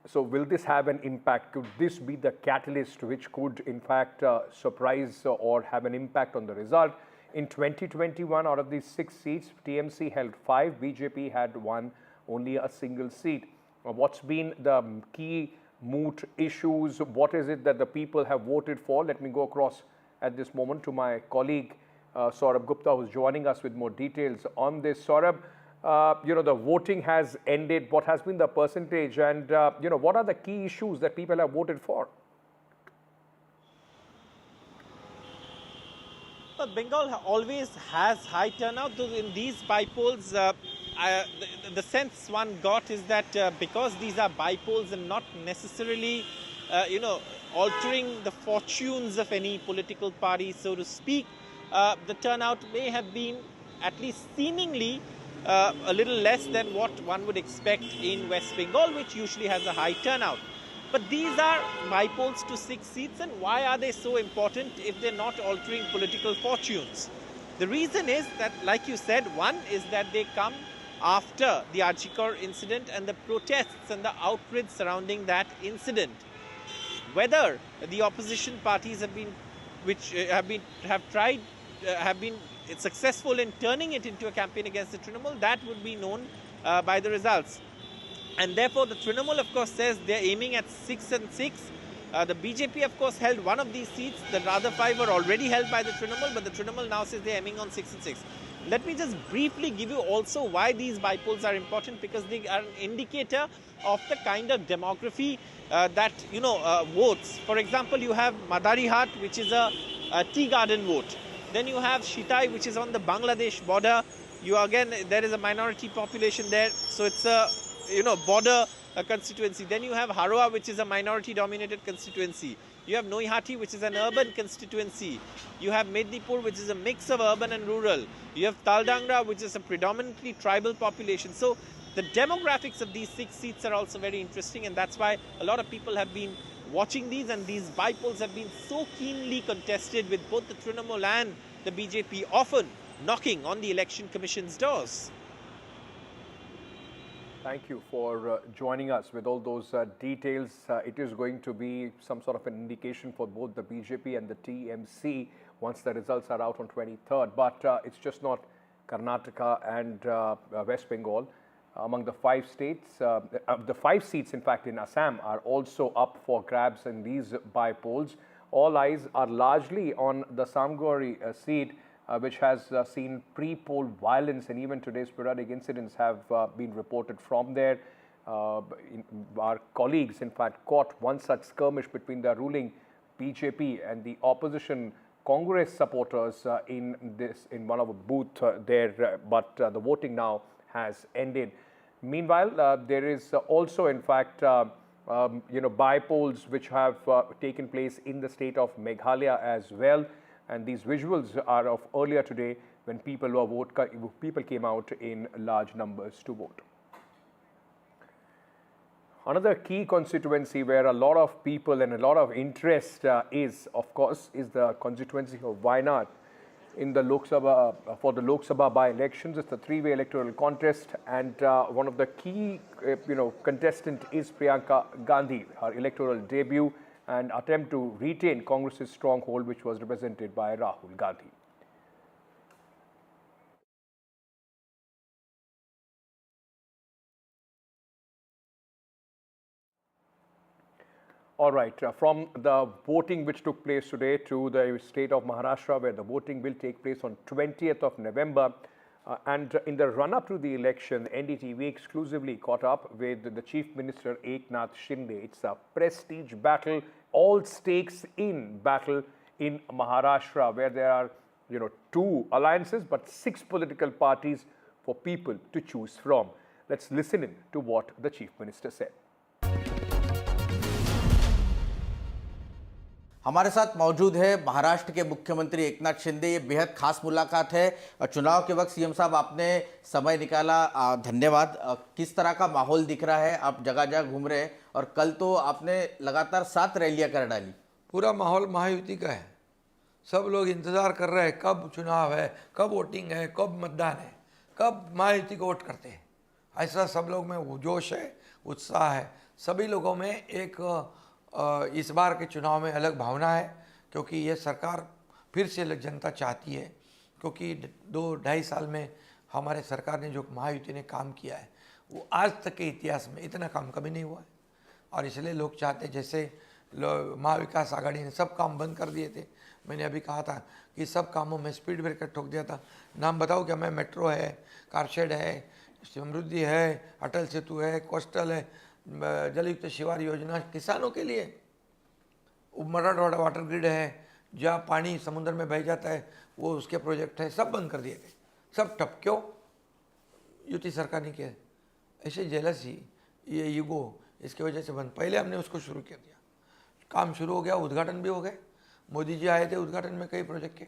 So will this have an impact? Could this be the catalyst which could in fact surprise or have an impact on the result? In 2021, out of these 6 seats, TMC held 5, BJP had won only a single seat. What's been the key moot issues? What is it that the people have voted for? Let me go across at this moment to my colleague Saurabh Gupta, who's joining us with more details on this. Saurabh, the voting has ended. What has been the percentage, and what are the key issues that people have voted for? But Bengal always has high turnout. In these bypolls, the sense one got is that because these are bypolls and not necessarily, altering the fortunes of any political party, so to speak, the turnout may have been, at least seemingly, a little less than what one would expect in West Bengal, which usually has a high turnout. But these are bypolls to 6 seats, and why are they so important if they're not altering political fortunes? The reason is that, like you said, one is that they come after the Arjikar incident and the protests and the outrage surrounding that incident. Whether the opposition parties have been successful in turning it into a campaign against the Trinamool, that would be known by the results. And therefore, the Trinamool, of course, says they're aiming at 6 and 6. The BJP, of course, held one of these seats. The other 5 were already held by the Trinamool, but the Trinamool now says they're aiming on 6 and 6. Let me just briefly give you also why these bypolls are important, because they are an indicator of the kind of demography that, votes. For example, you have Madarihat, which is a tea garden vote. Then you have Shitai, which is on the Bangladesh border. There is a minority population there, so it's a border constituency. Then you have Haroa, which is a minority-dominated constituency. You have Noihati, which is an urban constituency. You have Mednipur, which is a mix of urban and rural. You have Taldangra, which is a predominantly tribal population. So the demographics of these 6 seats are also very interesting, and that's why a lot of people have been watching these, and these bypolls have been so keenly contested with both the Trinamool and the BJP often knocking on the Election Commission's doors. Thank you for joining us with all those details. It is going to be some sort of an indication for both the BJP and the TMC once the results are out on 23rd. But it's just not Karnataka and West Bengal. Among the 5 states, the 5 seats, in fact, in Assam are also up for grabs in these bypolls. All eyes are largely on the Samgori seat, which has seen pre-poll violence, and even today sporadic incidents have been reported from there. Our colleagues, in fact, caught one such skirmish between the ruling BJP and the opposition Congress supporters in one of a booth there, but the voting now has ended. Meanwhile, there is also, in fact, bypolls which have taken place in the state of Meghalaya as well. And these visuals are of earlier today when people came out in large numbers to vote. Another key constituency where a lot of people and a lot of interest is the constituency of Wayanad in the Lok Sabha, for the Lok Sabha by-elections. It's a 3-way electoral contest, and one of the key contestant is Priyanka Gandhi, her electoral debut and attempt to retain Congress's stronghold, which was represented by Rahul Gandhi. All right, from the voting which took place today to the state of Maharashtra, where the voting will take place on 20th of November. And in the run-up to the election, NDTV exclusively caught up with the Chief Minister Eknath Shinde. It's a prestige battle, all stakes in battle in Maharashtra, where there are 2 alliances but 6 political parties for people to choose from. Let's listen in to what the Chief Minister said. हमारे साथ मौजूद है महाराष्ट्र के मुख्यमंत्री एकनाथ शिंदे। ये बेहद खास मुलाकात है। चुनाव के वक्त सीएम साहब आपने समय निकाला, धन्यवाद। किस तरह का माहौल दिख रहा है? आप जगह जगह घूम रहे हैं और कल तो आपने लगातार 7 रैलियां कर डाली। पूरा माहौल महायुति का है। सब लोग इंतजार कर रहे हैं कब चुनाव है, कब वोटिंग है, कब मतदान है, कब महायुति को वोट करते हैं। ऐसा सब लोग में वो जोश है, उत्साह है। सभी लोगों में एक इस बार के चुनाव में अलग भावना है, क्योंकि ये सरकार फिर से जनता चाहती है। क्योंकि 2-2.5 साल में हमारे सरकार ने जो महायुति ने काम किया है वो आज तक के इतिहास में इतना काम कभी नहीं हुआ है। और इसलिए लोग चाहते, जैसे महाविकास आघाड़ी ने सब काम बंद कर दिए थे। मैंने अभी कहा था कि सब कामों में स्पीड ब्रेकर ठोक दिया था। नाम बताओ क्या? मैं मेट्रो है, कारशेड है, समृद्धि है, अटल सेतु है, कोस्टल है, जलयुक्त शिवार योजना किसानों के लिए, मराठवाड़ा वाटर ग्रिड है, जहाँ पानी समुद्र में बह जाता है वो उसके प्रोजेक्ट है, सब बंद कर दिए गए, सब ठप। क्यों? युति सरकार ने किया। ऐसे जेलसी, ये ईगो, इसकी वजह से बंद। पहले हमने उसको शुरू कर दिया, काम शुरू हो गया, उद्घाटन भी हो गए। मोदी जी आए थे उद्घाटन में कई प्रोजेक्ट के।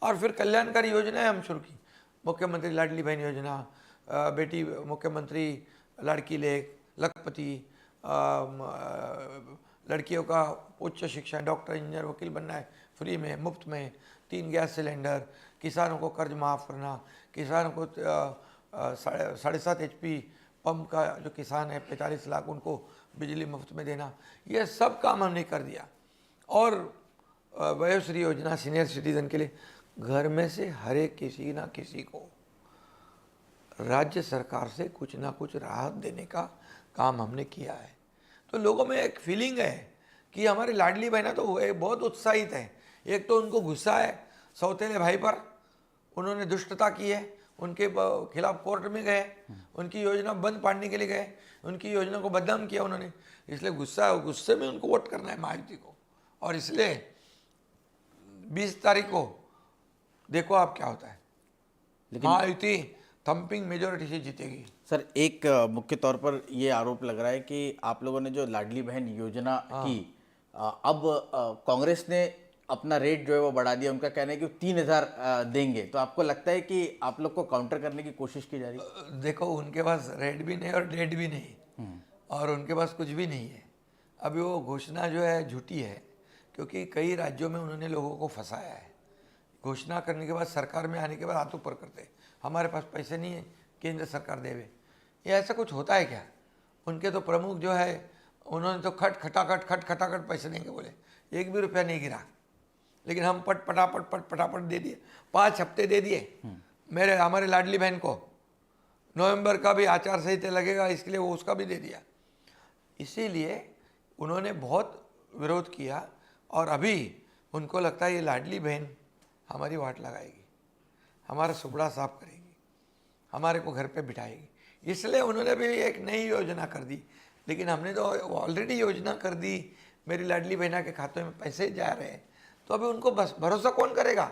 और फिर कल्याणकारी योजनाएं हम शुरू की। मुख्यमंत्री लाडली बहन योजना, बेटी मुख्यमंत्री लड़की लेख, लखपति, लड़कियों का उच्च शिक्षा, डॉक्टर, इंजीनियर, वकील बनना है फ्री में, मुफ्त में, 3 गैस सिलेंडर, किसानों को कर्ज माफ़ करना, किसानों को 7.5 HP पंप का जो किसान है 45 लाख उनको बिजली मुफ्त में देना। ये सब काम हमने कर दिया। और वयोश्री योजना सीनियर सिटीजन के लिए, घर में से हर एक किसी ना किसी को राज्य सरकार से कुछ ना कुछ राहत देने का काम हमने किया है। तो लोगों में एक फीलिंग है कि हमारी लाडली बहना तो बहुत उत्साहित है। एक तो उनको गुस्सा है सौतेले भाई पर, उन्होंने दुष्टता की है, उनके खिलाफ कोर्ट में गए, उनकी योजना बंद पाड़ने के लिए गए, उनकी योजना को बदनाम किया उन्होंने, इसलिए गुस्सा है। गुस्से में उनको वोट करना है महायुति को। और इसलिए 20 तारीख को देखो आप क्या होता है। लेकिन महायुति थम्पिंग मेजोरिटी से जीतेगी। सर, एक मुख्य तौर पर ये आरोप लग रहा है कि आप लोगों ने जो लाडली बहन योजना की, अब कांग्रेस ने अपना रेट जो है वो बढ़ा दिया। उनका कहना है कि 3,000 देंगे। तो आपको लगता है कि आप लोग को काउंटर करने की कोशिश की जा रही है? देखो, उनके पास रेट भी नहीं और डेट भी नहीं, और उनके पास कुछ भी नहीं है। अभी वो घोषणा जो है झूठी है, क्योंकि कई राज्यों में उन्होंने लोगों को फंसाया है। घोषणा करने के बाद सरकार में आने के बाद हाथ ऊपर करते, हमारे पास पैसे नहीं है, केंद्र सरकार देवे। ये ऐसा कुछ होता है क्या? उनके तो प्रमुख जो है उन्होंने तो खटाखट पैसे देंगे बोले, 1 भी रुपया नहीं गिरा। लेकिन हम पटापट दे दिए, 5 हफ्ते दे दिए। हमारे लाडली बहन को नवंबर का भी आचार संहिता लगेगा, इसलिए वो उसका भी दे दिया। इसीलिए उन्होंने बहुत विरोध किया। और अभी उनको लगता है ये लाडली बहन हमारी वाट लगाएगी, हमारा सुपड़ा साफ करेगी, हमारे को घर पे बिठाएगी। इसलिए उन्होंने भी एक नई योजना कर दी। लेकिन हमने तो ऑलरेडी योजना कर दी, मेरी लाडली बहना के खाते में पैसे जा रहे हैं। तो अभी उनको बस भरोसा कौन करेगा,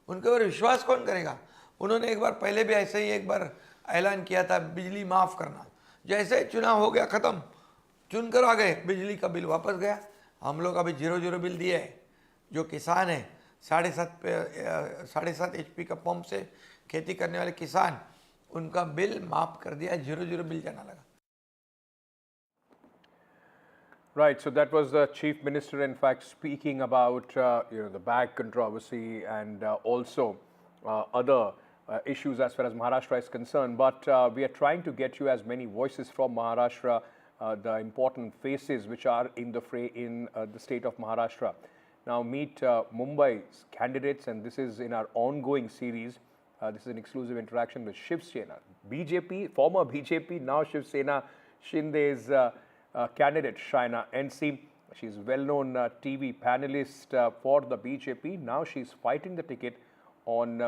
उनके ऊपर विश्वास कौन करेगा? उन्होंने एक बार पहले भी ऐसे ही एक बार ऐलान किया था बिजली माफ़ करना। जैसे चुनाव हो गया ख़त्म, चुन कर आ गए, बिजली का बिल वापस गया। हम लोग अभी 0 बिल दिए है। जो किसान है 7.5 HP का पंप से खेती करने वाले किसान, उनका बिल माफ कर दिया, 0 बिल जाना लगा। Right, so that was the Chief Minister, in fact, speaking about the bag controversy and also other issues as far as Maharashtra is concerned. But we are trying to get you as many voices from Maharashtra, the important faces which are in the fray in the state of Maharashtra. Now meet Mumbai's candidates, and this is in our ongoing series. This is an exclusive interaction with Shiv Sena, BJP, former BJP, now Shiv Sena, Shinde's candidate Shaina NC. She's well-known TV panelist for the BJP. Now she's fighting the ticket on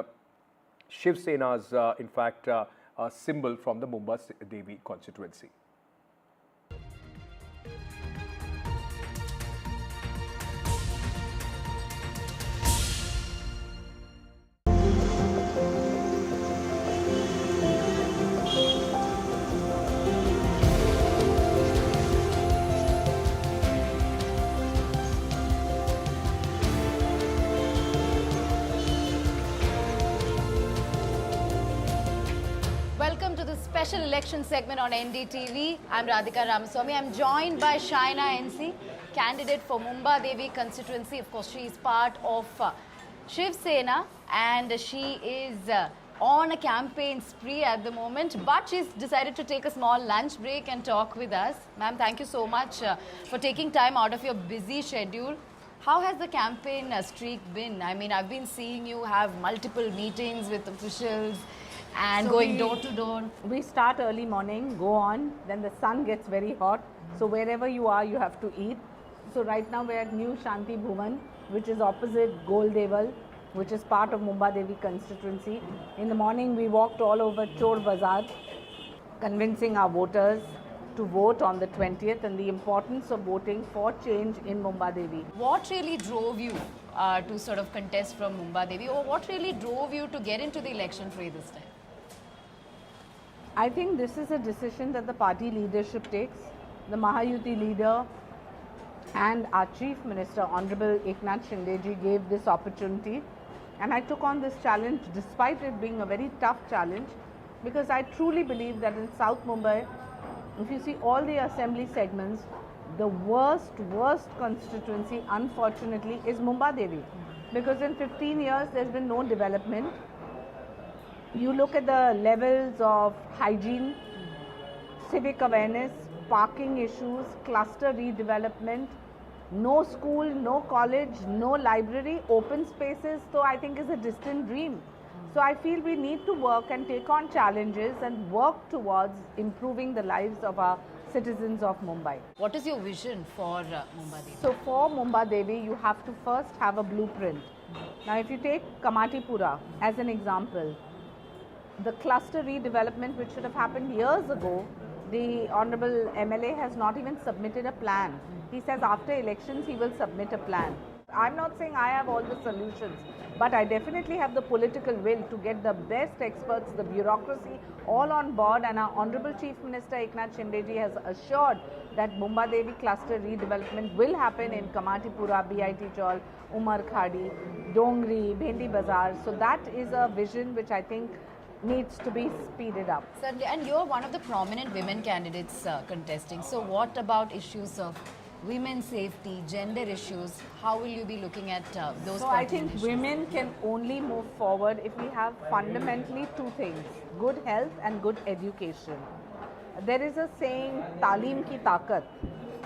Shiv Sena's, in fact, symbol from the Mumbai Devi constituency. a special election segment on NDTV. I'm Radhika Ramaswamy. I'm joined by Shaina NC, candidate for Mumba Devi constituency. Of course, she is part of Shiv Sena and she is on a campaign spree at the moment, but she's decided to take a small lunch break and talk with us. Ma'am, thank you so much for taking time out of your busy schedule. How has the campaign streak been? I mean, I've been seeing you have multiple meetings with officials and going door to door. We start early morning, go on, then the sun gets very hot. So wherever you are, you have to eat. So right now we're at New Shanti Bhuvan, which is opposite Goldeval, which is part of Mumba Devi constituency. In the morning, we walked all over Chor Bazaar, convincing our voters to vote on the 20th and the importance of voting for change in Mumba Devi. What really drove you to sort of contest from Mumba Devi, or what really drove you to get into the election fray this time? I think this is a decision that the party leadership takes. The Mahayuti leader and our Chief Minister, Honorable Eknath Shindeji, gave this opportunity. And I took on this challenge despite it being a very tough challenge, because I truly believe that in South Mumbai, if you see all the assembly segments, the worst constituency, unfortunately, is Mumba Devi. Because in 15 years, there's been no development. You look at the levels of hygiene, civic awareness, parking issues, cluster redevelopment, no school, no college, no library, open spaces, so I think is a distant dream. So I feel we need to work and take on challenges and work towards improving the lives of our citizens of Mumbai. What is your vision for Mumba Devi? So for Mumba Devi, you have to first have a blueprint. Now if you take Kamatipura as an example, the cluster redevelopment which should have happened years ago, the Honorable MLA has not even submitted a plan. He says after elections he will submit a plan. I'm not saying I have all the solutions, but I definitely have the political will to get the best experts, the bureaucracy all on board, and our Honorable Chief Minister Eknath Shindeji has assured that Mumba Devi cluster redevelopment will happen in Kamatipura, BIT Chawl, Umar Khadi, Dongri, Bhendi Bazaar. So that is a vision which I think needs to be speeded up. Certainly, and you're one of the prominent women candidates contesting. So what about issues of women's safety, gender issues? How will you be looking at those? So I think women can only move forward if we have fundamentally two things: good health and good education. There is a saying, Talim ki taakat.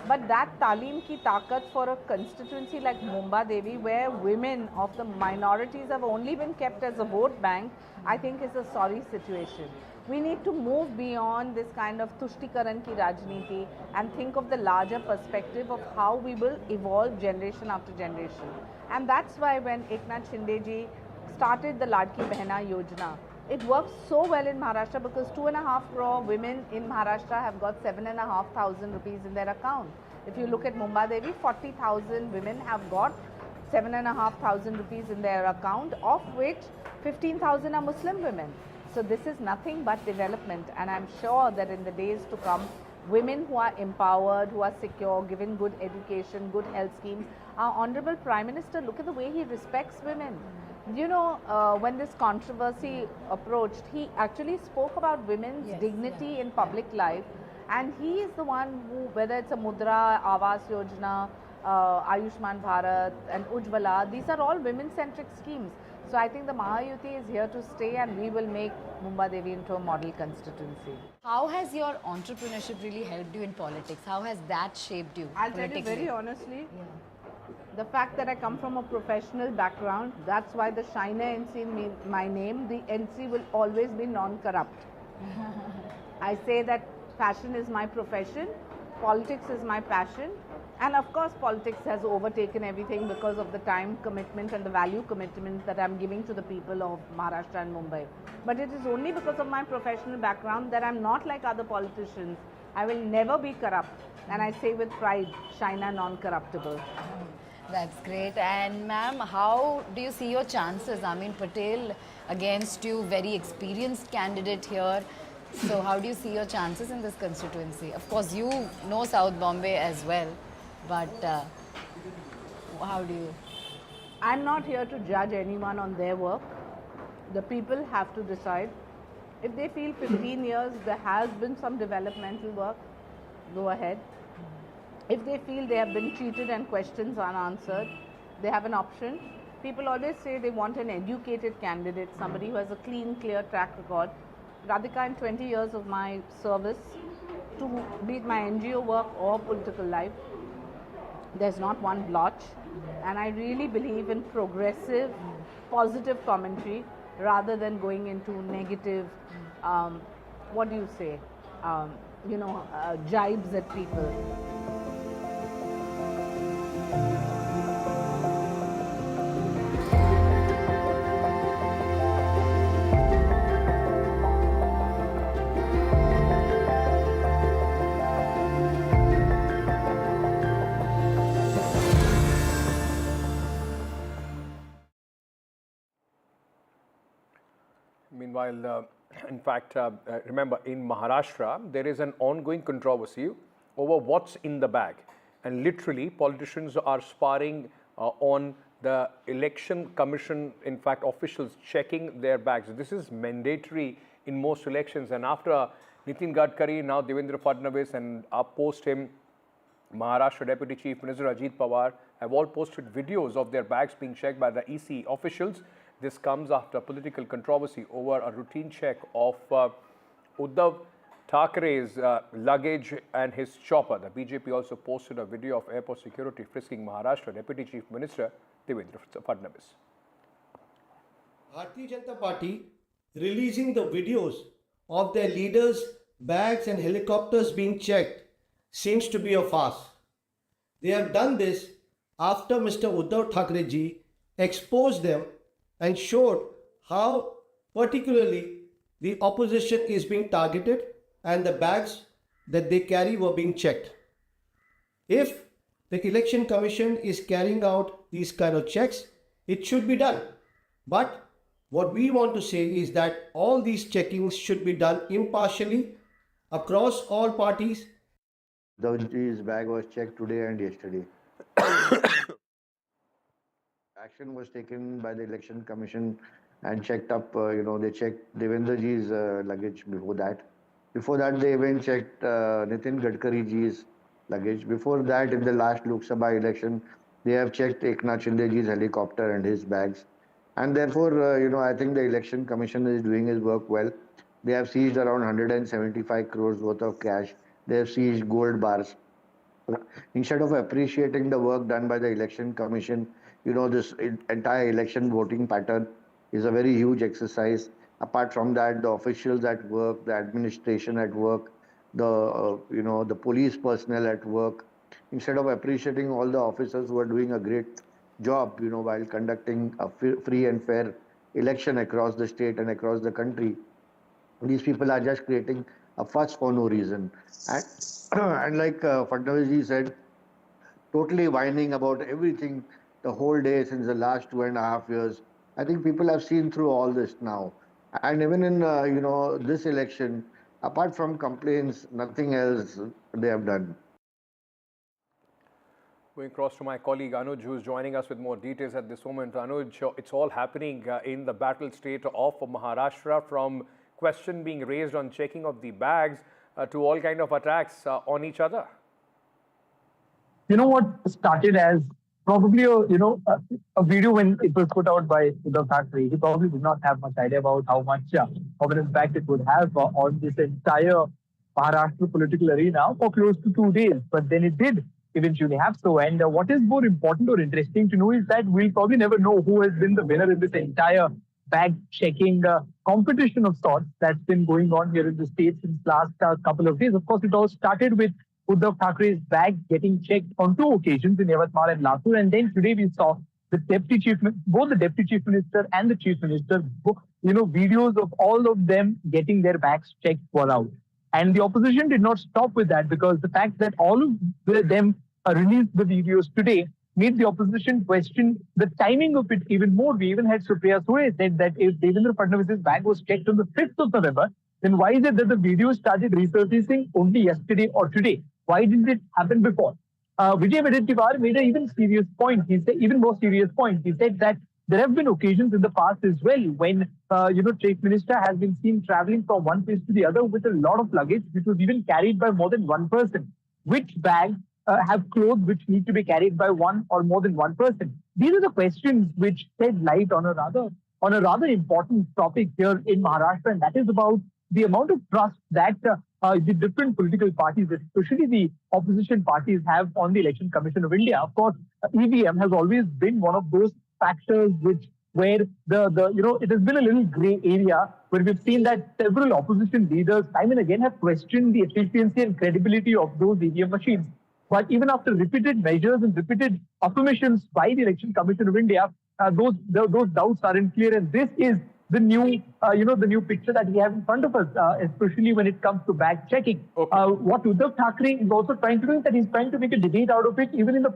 But that Talim ki taakat for a constituency like Mumba Devi, where women of the minorities have only been kept as a vote bank, I think is a sorry situation. We need to move beyond this kind of Tushtikaran ki Rajniti and think of the larger perspective of how we will evolve generation after generation. And that's why when Eknath Shindeji started the Ladki Behna Yojana, it works so well in Maharashtra because 2.5 crore women in Maharashtra have got 7,500 rupees in their account. If you look at Mumba Devi, 40,000 women have got 7,500 rupees in their account, of which 15,000 are Muslim women. So this is nothing but development, and I'm sure that in the days to come, women who are empowered, who are secure, given good education, good health schemes. Our Honorable Prime Minister, look at the way he respects women. You know, when this controversy approached, he actually spoke about women's dignity in public life, and he is the one who, whether it's a Mudra, Awas Yojana, Ayushman Bharat and Ujjwala, these are all women-centric schemes. So I think the Mahayuti is here to stay, and we will make Mumba Devi into a model constituency. How has your entrepreneurship really helped you in politics? How has that shaped you I'll tell you very honestly, the fact that I come from a professional background, that's why the Shiner NC in my name, the NC will always be non-corrupt. I say that fashion is my profession, politics is my passion, and of course politics has overtaken everything because of the time commitment and the value commitment that I'm giving to the people of Maharashtra and Mumbai. But it is only because of my professional background that I'm not like other politicians. I will never be corrupt, and I say with pride, Shiner non-corruptible. That's great. And ma'am, how do you see your chances? I mean, Patel against you, very experienced candidate here. So how do you see your chances in this constituency? Of course, you know South Bombay as well, but how do you? I'm not here to judge anyone on their work. The people have to decide. If they feel 15 years there has been some developmental work, go ahead. If they feel they have been cheated and questions unanswered, they have an option. People always say they want an educated candidate, somebody who has a clean, clear track record. Radhika, in 20 years of my service, to be it my NGO work or political life, there's not one blotch. And I really believe in progressive, positive commentary rather than going into negative, what do you say, jibes at people. Meanwhile, in fact, remember in Maharashtra, there is an ongoing controversy over what's in the bag. And literally, politicians are sparring on the election commission, in fact, officials checking their bags. This is mandatory in most elections. And after Nitin Gadkari, now Devendra Fadnavis, and post him, Maharashtra Deputy Chief Minister Ajit Pawar have all posted videos of their bags being checked by the EC officials. This comes after political controversy over a routine check of Uddhav Thackeray's luggage and his chopper. The BJP also posted a video of airport security frisking Maharashtra Deputy Chief Minister Devendra Fadnavis. Bharatiya Janata Party releasing the videos of their leaders' bags and helicopters being checked seems to be a farce. They have done this after Mr. Uddhav Thackeray ji exposed them and showed how particularly the opposition is being targeted and the bags that they carry were being checked. If the Election Commission is carrying out these kind of checks, it should be done. But what we want to say is that all these checkings should be done impartially across all parties. Uddhavji's bag was checked today and yesterday. Action was taken by the Election Commission and checked up, they checked Devendraji's luggage before that. Before that, they even checked Nitin Gadkariji's luggage. Before that, in the last Lok Sabha election, they have checked Eknath Shindeji's helicopter and his bags. And therefore, I think the Election Commission is doing his work well. They have seized around 175 crores worth of cash. They have seized gold bars. Instead of appreciating the work done by the Election Commission, this entire election voting pattern is a very huge exercise. Apart from that, the officials at work, the administration at work, the police personnel at work, instead of appreciating all the officers who are doing a great job, while conducting a free and fair election across the state and across the country, these people are just creating a fuss for no reason. And like Fadnavis said, totally whining about everything the whole day since the last 2.5 years. I think people have seen through all this now. And even in, this election, apart from complaints, nothing else they have done. Going across to my colleague Anuj, who is joining us with more details at this moment. Anuj, it's all happening in the battle state of Maharashtra, from question being raised on checking of the bags to all kind of attacks on each other. You know what started as probably a video when it was put out by Uddhav Thackeray. He probably did not have much idea about how much of an impact it would have on this entire Maharashtra political arena for close to 2 days. But then it did eventually have so. And what is more important or interesting to know is that we'll probably never know who has been the winner in this entire bag checking competition of sorts that's been going on here in the state since last couple of days. Of course, it all started with Uddhav Thackeray's bag getting checked on 2 occasions in Yavatmal and Latur, and then today we saw both the Deputy Chief Minister and the Chief Minister, videos of all of them getting their bags checked were out. And the opposition did not stop with that, because the fact that all of them released the videos today made the opposition question the timing of it even more. We even had Supriya Sule said that if Devendra Fadnavis's bag was checked on the 5th of November, then why is it that the videos started resurfacing only yesterday or today? Why didn't it happen before? Vijay Vadatkar made an even more serious point. He said that There have been occasions in the past as well when, Chief Minister has been seen traveling from one place to the other with a lot of luggage, which was even carried by more than one person. Which bags have clothes which need to be carried by one or more than one person? These are the questions which shed light on a rather important topic here in Maharashtra, and that is about the amount of trust that the different political parties, especially the opposition parties, have on the Election Commission of India. Of course, EVM has always been one of those factors where it has been a little grey area, where we've seen that several opposition leaders time and again have questioned the efficiency and credibility of those EVM machines. But even after repeated measures and repeated affirmations by the Election Commission of India, those doubts aren't clear, and this is the new, the new picture that we have in front of us, especially when it comes to bag checking. What Uddhav Thackeray is also trying to do is that he's trying to make a debate out of it, even in the